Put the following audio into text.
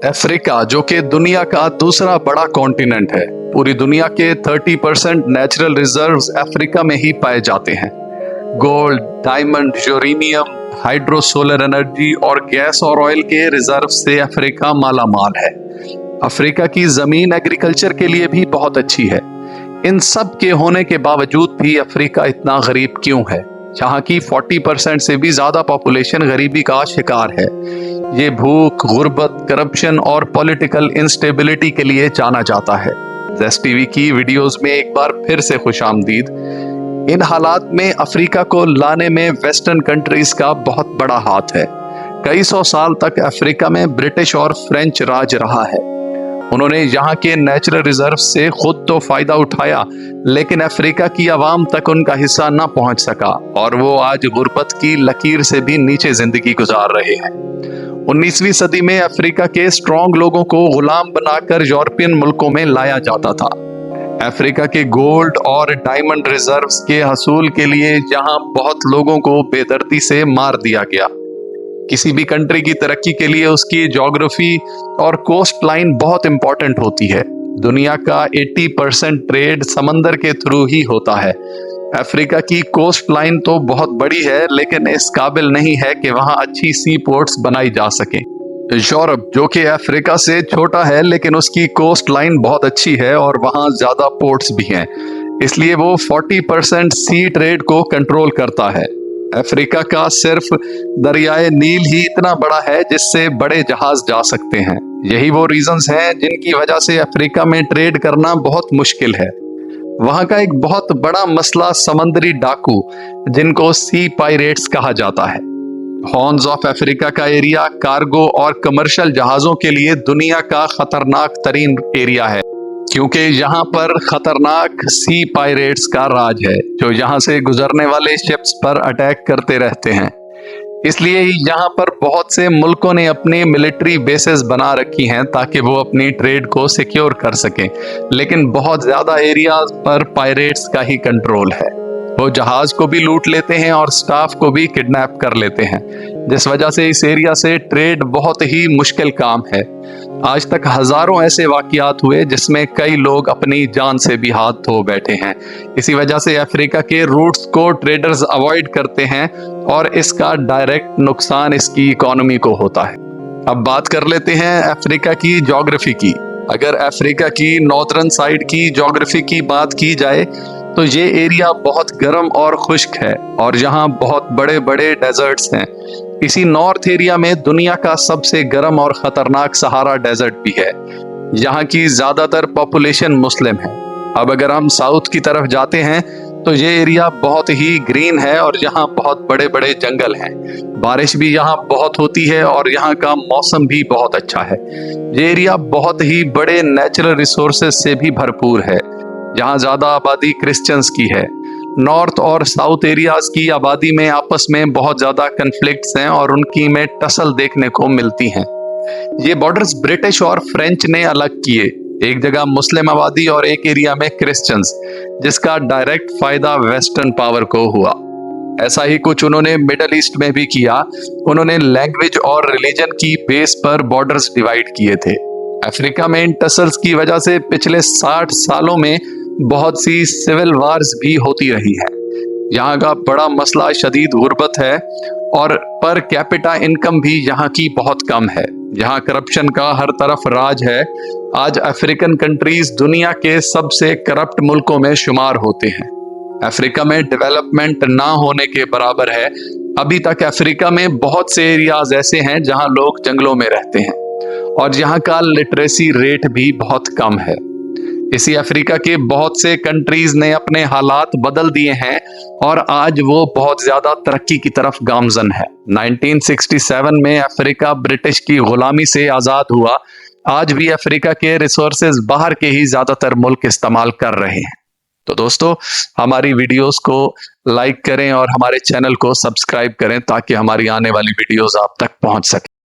Africa, जो कि दुनिया का दूसरा बड़ा कॉन्टिनेंट है, पूरी दुनिया के 30% नेचुरल रिजर्व्स अफ्रीका में ही पाए जाते हैं। Gold, diamond, uranium, hydro solar energy और गैस और ऑयल के रिजर्व से अफ्रीका मालामाल है। अफ्रीका की जमीन एग्रीकल्चर के लिए भी बहुत अच्छी है। इन सब के होने के बावजूद भी अफ्रीका इतना गरीब क्यों है? जहाँ की 40% से भी ज्यादा पॉपुलेशन गरीबी का शिकार है। ये भूख, गुर्बत, करप्शन और पॉलिटिकल इंस्टेबिलिटी के लिए जाना जाता है। ज़ेस टीवी की वीडियोस में एक बार फिर से खुशामदीद। इन हालात में अफ्रीका को लाने में वेस्टर्न कंट्रीज का बहुत बड़ा हाथ है। कई सौ साल तक अफ्रीका में ब्रिटिश और फ्रेंच राज रहा है। उन्होंने यहाँ के नेचुरल रिजर्व से खुद तो फायदा उठाया, लेकिन अफ्रीका की आवाम तक उनका हिस्सा न पहुंच सका और वो आज गुर्बत की लकीर से भी नीचे जिंदगी गुजार रहे हैं। 19वीं सदी में अफ्रीका के स्ट्रॉन्ग लोगों को गुलाम बनाकर यूरोपियन मुल्कों में लाया जाता था। अफ्रीका के गोल्ड और डायमंड रिजर्व्स के हसूल के लिए यहाँ बहुत लोगों को बेदर्दी से मार दिया गया। किसी भी कंट्री की तरक्की के लिए उसकी ज्योग्राफी और कोस्ट लाइन बहुत इंपॉर्टेंट होती है। दुनिया का 80% ट्रेड समंदर के थ्रू ही होता है। अफ्रीका की कोस्ट लाइन तो बहुत बड़ी है, लेकिन इस काबिल नहीं है कि वहां अच्छी सी पोर्ट्स बनाई जा सके। यूरोप, जो कि अफ्रीका से छोटा है, लेकिन उसकी कोस्ट लाइन बहुत अच्छी है और वहां ज्यादा पोर्ट्स भी हैं, इसलिए वो 40% सी ट्रेड को कंट्रोल करता है। अफ्रीका का सिर्फ दरियाए नील ही इतना बड़ा है जिससे बड़े जहाज जा सकते हैं। यही वो रीजंस हैं जिनकी वजह से अफ्रीका में ट्रेड करना बहुत मुश्किल है। वहां का एक बहुत बड़ा मसला समंदरी डाकू, जिनको सी पायरेट्स कहा जाता है। हॉर्न्स ऑफ अफ्रीका का एरिया कार्गो और कमर्शियल जहाजों के लिए दुनिया का खतरनाक तरीन एरिया है, क्योंकि यहाँ पर खतरनाक सी पायरेट्स का राज है, जो यहाँ से गुजरने वाले शिप्स पर अटैक करते रहते हैं। इसलिए यहाँ पर बहुत से मुल्कों ने अपनी मिलिट्री बेसेस बना रखी हैं ताकि वो अपनी ट्रेड को सिक्योर कर सकें, लेकिन बहुत ज्यादा एरियाज पर पायरेट्स का ही कंट्रोल है। वो जहाज को भी लूट लेते हैं और स्टाफ को भी किडनैप कर लेते हैं, जिस वजह से इस एरिया से ट्रेड बहुत ही मुश्किल काम है। आज तक हजारों ऐसे वाकयात हुए जिसमें कई लोग अपनी जान से भी हाथ धो बैठे हैं। इसी वजह से अफ्रीका के रूट्स को ट्रेडर्स अवॉइड करते हैं और इसका डायरेक्ट नुकसान इसकी इकोनॉमी को होता है। अब बात कर लेते हैं अफ्रीका की ज्योग्राफी की। अगर अफ्रीका की नॉर्दर्न साइड की ज्योग्राफी की बात की जाए तो ये एरिया बहुत गर्म और खुश्क है और यहाँ बहुत बड़े बड़े डेजर्ट्स हैं। इसी नॉर्थ एरिया में दुनिया का सबसे गर्म और खतरनाक सहारा डेजर्ट भी है। यहाँ की ज्यादातर पॉपुलेशन मुस्लिम है। अब अगर हम साउथ की तरफ जाते हैं तो ये एरिया बहुत ही ग्रीन है और यहाँ बहुत बड़े बड़े जंगल हैं। बारिश भी यहाँ बहुत होती है और यहाँ का मौसम भी बहुत अच्छा है। ये एरिया बहुत ही बड़े नेचुरल रिसोर्सेज से भी भरपूर है। यहाँ ज्यादा आबादी क्रिश्चियंस की है। नॉर्थ और साउथ एरियाज की आबादी में आपस में बहुत ज्यादा कन्फ्लिक्ट्स हैं और उनकी में टसल देखने को मिलती हैं। ये बॉर्डर्स ब्रिटिश और फ्रेंच ने अलग किए, एक जगह मुस्लिम आबादी और एक एरिया में क्रिश्चियंस, जिसका डायरेक्ट फायदा वेस्टर्न पावर को हुआ। ऐसा ही कुछ उन्होंने मिडल ईस्ट में भी किया। उन्होंने लैंग्वेज और रिलीजन की बेस पर बॉर्डर्स डिवाइड किए थे। अफ्रीका में इन टसल्स की वजह से पिछले 60 सालों में बहुत सी सिविल वार्स भी होती रही है। यहाँ का बड़ा मसला शदीद गुर्बत है और पर कैपिटा इनकम भी यहाँ की बहुत कम है। यहाँ करप्शन का हर तरफ राज है। आज अफ्रीकन कंट्रीज दुनिया के सबसे करप्ट मुल्कों में शुमार होते हैं। अफ्रीका में डेवलपमेंट ना होने के बराबर है। अभी तक अफ्रीका में बहुत से एरियाज ऐसे हैं जहाँ लोग जंगलों में रहते हैं और यहाँ का लिटरेसी रेट भी बहुत कम है। इसी अफ्रीका के बहुत से कंट्रीज ने अपने हालात बदल दिए हैं और आज वो बहुत ज्यादा तरक्की की तरफ गामजन है। 1967 में अफ्रीका ब्रिटिश की गुलामी से आजाद हुआ। आज भी अफ्रीका के रिसोर्सेज बाहर के ही ज्यादातर मुल्क इस्तेमाल कर रहे हैं। तो दोस्तों, हमारी वीडियोस को लाइक करें और हमारे चैनल को सब्सक्राइब करें ताकि हमारी आने वाली वीडियोस आप तक पहुंच सके।